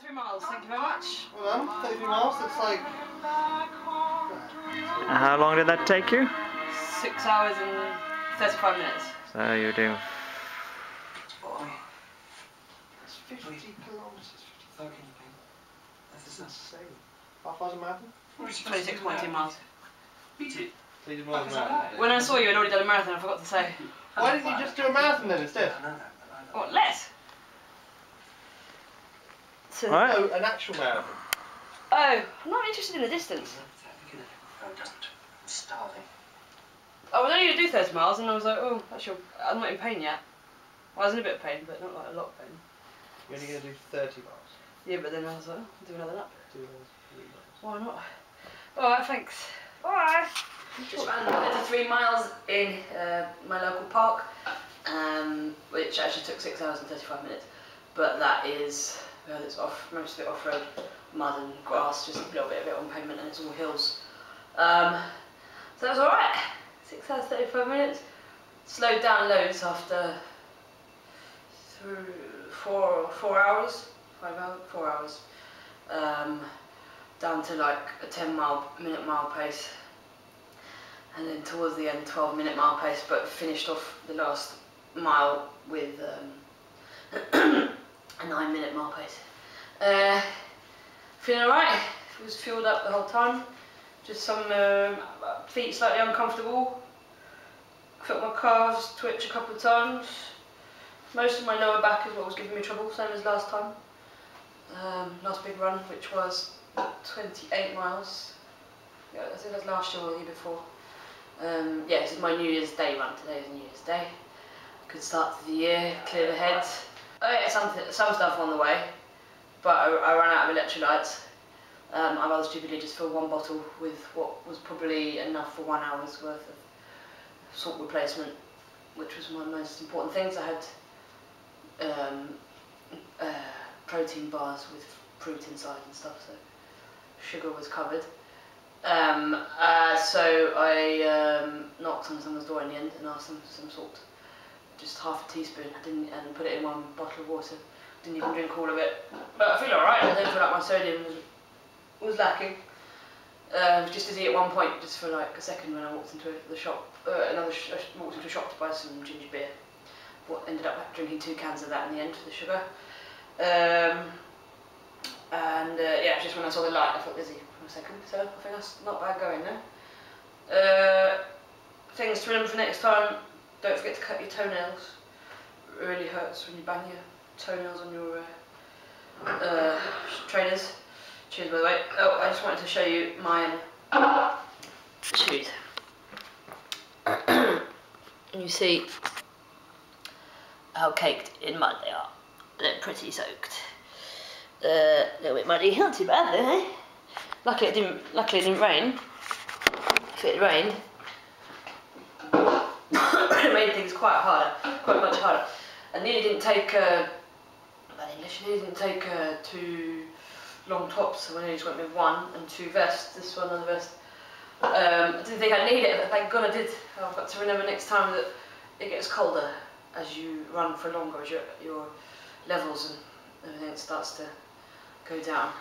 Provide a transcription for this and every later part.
33 miles, thank you very much. Well done, 33 miles, it's like... How long did that take you? 6 hours and 35 minutes. So you're doing... It's 50 kilometres, 50. That's insane. How far's a marathon? 26.2 miles. Marathon. When I saw you, I'd already done a marathon, I forgot to say. Why didn't you just do a marathon then instead? What, less? So, Alright. No, an actual marathon. oh, I'm not interested in the distance. I'm starving. I was only going to do 30 miles and I was like, oh, actually, I'm not in pain yet. Well, I was in a bit of pain, but not like a lot of pain. You're only going to do 30 miles. Yeah, but then I was like, oh, I'll do another lap. 2 hours, 3 miles. Why not? Alright, thanks. Bye. Just ran 33 miles in my local park, which actually took 6 hours and 35 minutes. But that is, well, it's off, most of it off-road, mud and grass, just a little bit of it on pavement, and it's all hills. So that was alright. 6 hours 35 minutes. Slowed down loads after 4 hours, 5 hours, 4 hours. Down to like a minute mile pace, and then towards the end 12-minute mile pace, but finished off the last mile with a 9-minute mile pace. Feeling alright. It was fueled up the whole time. Just some feet slightly uncomfortable. Felt my calves twitch a couple of times. Most of my lower back is what was giving me trouble, same as last time. Last big run, which was 28 miles. Yeah, I think that's last year or the year before. Yeah, this is my New Year's Day run. Today is New Year's Day. Good start to the year, clear the head. Oh yeah, some stuff on the way, but I ran out of electrolytes. I rather stupidly just filled one bottle with what was probably enough for 1 hour's worth of salt replacement, which was one of the most important things. I had protein bars with fruit inside and stuff, so sugar was covered. So I knocked on someone's door in the end and asked them for some salt. Just half a teaspoon. I didn't, and put it in one bottle of water. Didn't even drink all of it. But I feel alright. I don't feel like my sodium was lacking. Just dizzy at one point, just for like a second when I walked into the shop. I walked into a shop to buy some ginger beer. But ended up drinking 2 cans of that in the end for the sugar. Yeah, just when I saw the light, I felt dizzy for a second. So I think that's not bad going there. Things to remember for next time. Don't forget to cut your toenails. It really hurts when you bang your toenails on your trainers. Cheers, by the way. Oh, I just wanted to show you my shoes. And you see how caked in mud they are. They're pretty soaked. A little bit muddy, not too bad though, eh? Luckily it didn't rain. If it had rained, it made things quite much harder. And nearly didn't take, bad English, nearly didn't take 2 long tops, so I nearly just went with 1 and 2 vests, this one and the vest. I didn't think I'd need it, but thank God I did. I've got to remember next time that it gets colder as you run for longer, as your levels and everything starts to go down.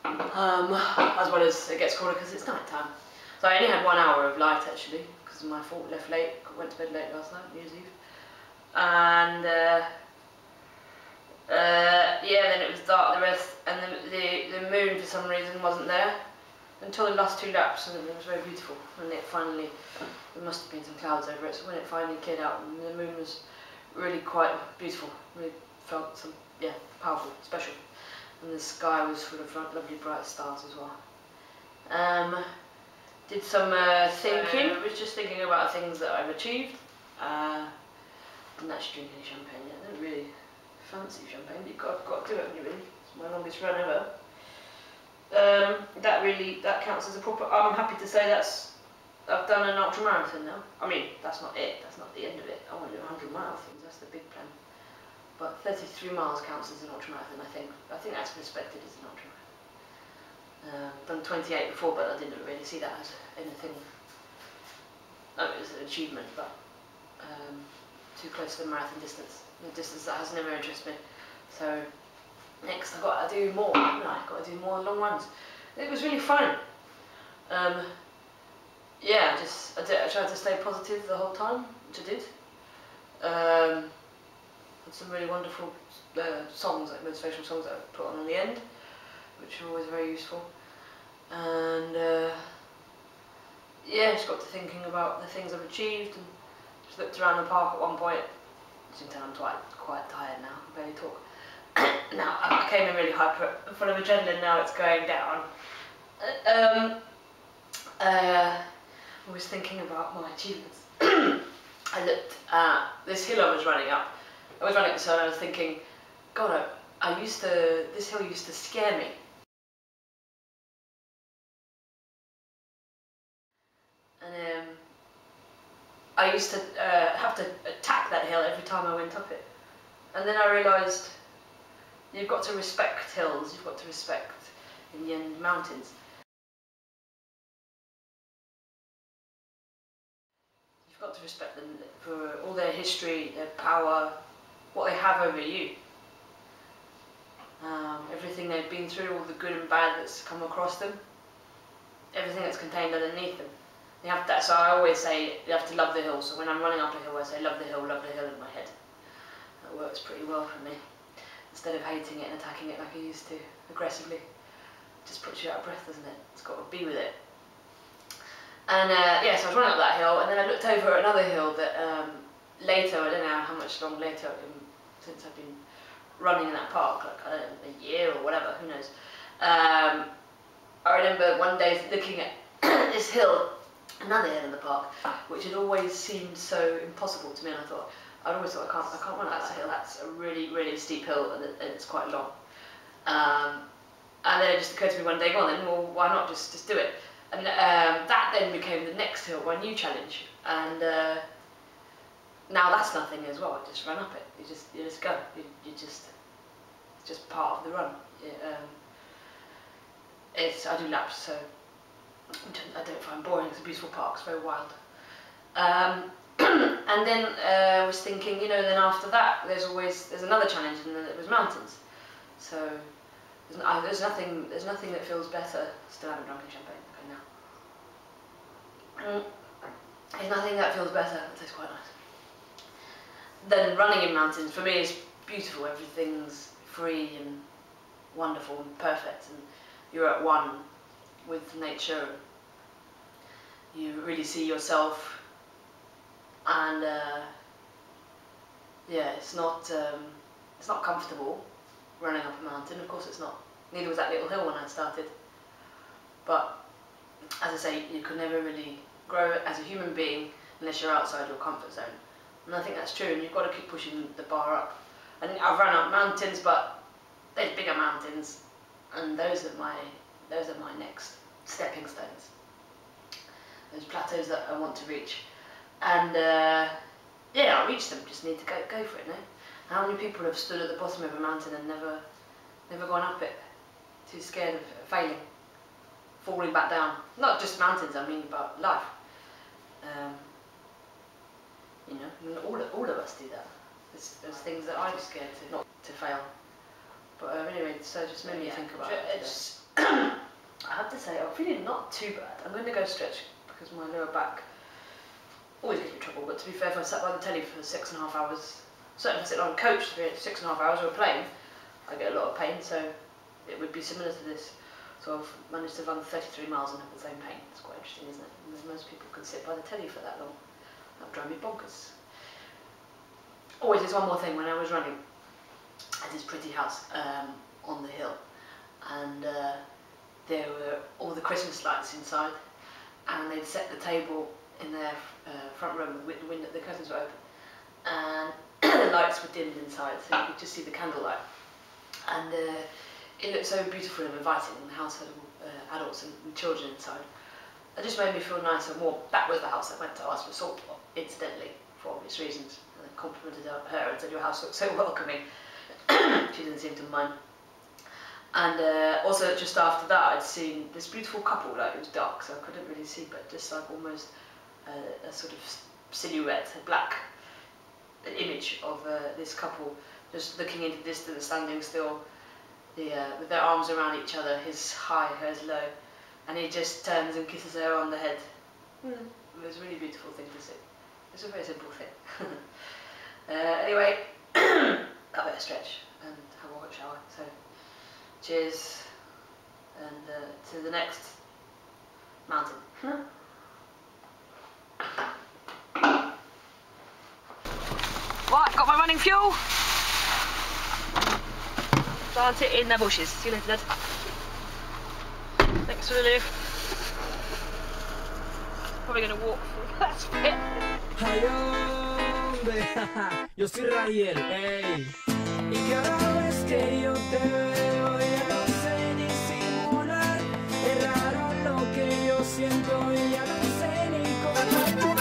As well as it gets colder because it's night time. So I only had 1 hour of light actually, because of my fault, left late, went to bed late last night, New Year's Eve. And yeah, then it was dark the rest, and the moon for some reason wasn't there until the last 2 laps, and it was very beautiful. And it finally, there must have been some clouds over it, so when it finally cleared out, and the moon was really quite beautiful, really felt some, yeah, powerful, special. And the sky was full of lovely bright stars as well. Did some thinking. I was just thinking about things that I've achieved. Didn't actually drink any champagne yet. I don't really fancy champagne, but you've got to do it, haven't you, really? It's my longest run ever. That counts as a proper. I'm happy to say I've done an ultra marathon now. I mean, that's not it. That's not the end of it. I want to do 100 marathons. That's the big plan. But 33 miles counts as an ultramarathon, I think. I think that's respected as an ultramarathon. Done 28 before, but I didn't really see that as anything. No, it was an achievement, but too close to the marathon distance. A distance that has never interested me. So next I got to do more, haven't I? Got to do more long runs. It was really fun. Yeah, I tried to stay positive the whole time, which I did. Had some really wonderful songs, like motivational songs that I put on the end, which are always very useful. And yeah, just got to thinking about the things I've achieved, and just looked around the park at one point. As you can tell, I'm quite tired now. I barely talk. Now I came in really hyper, full of adrenaline. Now it's going down. I was thinking about my achievements. I looked at this hill I was running up. I was running up the hill and I was thinking, God, this hill used to scare me. And I used to have to attack that hill every time I went up it. And then I realised you've got to respect hills, you've got to respect, in the end, mountains. You've got to respect them for all their history, their power, what they have over you. Everything they've been through, all the good and bad that's come across them, everything that's contained underneath them. So I always say you have to love the hill. So when I'm running up a hill, I say love the hill in my head. That works pretty well for me. Instead of hating it and attacking it like I used to, aggressively. It just puts you out of breath, doesn't it? It's got to be with it. And yeah, so I was running up that hill, and then I looked over at another hill that later, I don't know how much long later, since I've been running in that park, like I don't know, a year or whatever, who knows. I remember one day looking at this hill, another hill in the park, which had always seemed so impossible to me, and I'd always thought I can't run up that hill. That's a really, really steep hill, and it's quite long. And then it just occurred to me one day, go on then, well, why not just do it? And that then became the next hill, my new challenge. And now that's nothing as well. I just run up it. You just go. It's just part of the run. I do laps, so I don't find boring. It's a beautiful park. It's very wild. And then I was thinking, then after that, there's another challenge, and then it was mountains. So there's nothing that feels better. Still haven't drunk any champagne. Okay, now. There's nothing that feels better. It tastes quite nice. Then running in mountains for me is beautiful. Everything's free and wonderful and perfect, and you're at one with nature. You really see yourself, and yeah, it's not comfortable running up a mountain. Of course, it's not. Neither was that little hill when I started. But as I say, you can never really grow as a human being unless you're outside your comfort zone. And I think that's true, and you've got to keep pushing the bar up. And I've run up mountains, but there's bigger mountains, and those are my next stepping stones. Those plateaus that I want to reach. And yeah, I'll reach them, just need to go for it, no? How many people have stood at the bottom of a mountain and never gone up it? Too scared of failing, falling back down. Not just mountains, I mean about life. All of us do that. There's things that I'm scared not to fail. But anyway, so it just made me think about it. I have to say, I'm feeling not too bad. I'm going to go stretch because my lower back always gives me trouble. But to be fair, if I sat by the telly for 6.5 hours, certainly if I sit on a coach for 6.5 hours or a plane, I get a lot of pain. So it would be similar to this. So I've managed to run 33 miles and have the same pain. It's quite interesting, isn't it? Most people can sit by the telly for that long. That would drive me bonkers. Always, there's one more thing. When I was running at this pretty house on the hill, and there were all the Christmas lights inside, and they'd set the table in their front room with the curtains were open, and the lights were dimmed inside, so you could just see the candlelight. And it looked so beautiful and inviting, and the house had adults and children inside. It just made me feel nice and warm. That was the house I went to ask for salt for, incidentally, for obvious reasons. And I complimented her and said, your house looks so welcoming. She didn't seem to mind. And also just after that, I'd seen this beautiful couple. Like, it was dark, so I couldn't really see, but just like almost a sort of silhouette, a black image of this couple just looking into the distance, standing still. with their arms around each other, his high, hers low, and he just turns and kisses her on the head. It was a really beautiful thing to see. It's a very simple thing. Anyway, I better stretch and have a hot shower. So, cheers, and to the next mountain. Right, got my running fuel. Plant it in the bushes. See you later, Dad. Thanks for the lift. Probably going to walk through that bit. Ay, hombre, yo soy Rayer, ey. Y cada vez que yo te veo ya no sé disimular. Es raro lo que yo siento y ya no sé ni cómo.